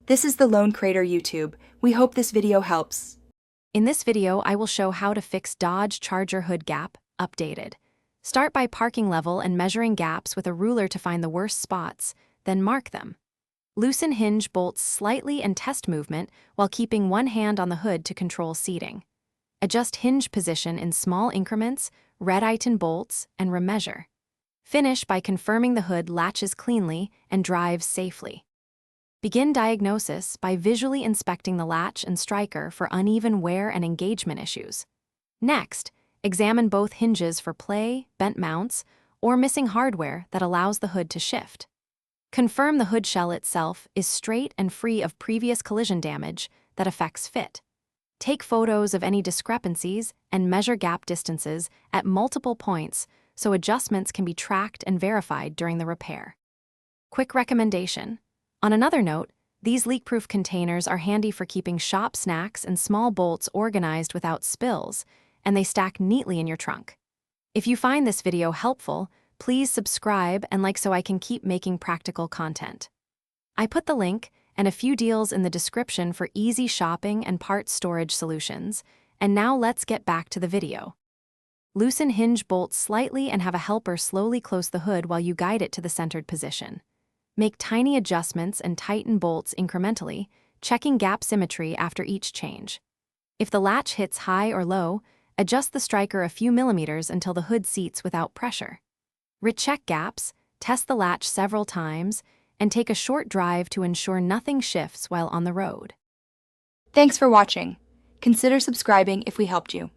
This is the Lone Crater YouTube. We hope this video helps. In this video, I will show how to fix Dodge Charger hood gap, updated. Start by parking level and measuring gaps with a ruler to find the worst spots, then mark them. Loosen hinge bolts slightly and test movement while keeping one hand on the hood to control seating. Adjust hinge position in small increments, red-iron bolts, and remeasure. Finish by confirming the hood latches cleanly and drives safely. Begin diagnosis by visually inspecting the latch and striker for uneven wear and engagement issues. Next, examine both hinges for play, bent mounts, or missing hardware that allows the hood to shift. Confirm the hood shell itself is straight and free of previous collision damage that affects fit. Take photos of any discrepancies and measure gap distances at multiple points so adjustments can be tracked and verified during the repair. Quick recommendation. On another note, these leak-proof containers are handy for keeping shop snacks and small bolts organized without spills, and they stack neatly in your trunk. If you find this video helpful, please subscribe and like so I can keep making practical content. I put the link and a few deals in the description for easy shopping and parts storage solutions, and now let's get back to the video. Loosen hinge bolts slightly and have a helper slowly close the hood while you guide it to the centered position. Make tiny adjustments and tighten bolts incrementally, checking gap symmetry after each change. If the latch hits high or low, adjust the striker a few millimeters until the hood seats without pressure. Recheck gaps, test the latch several times, and take a short drive to ensure nothing shifts while on the road. Thanks for watching. Consider subscribing if we helped you.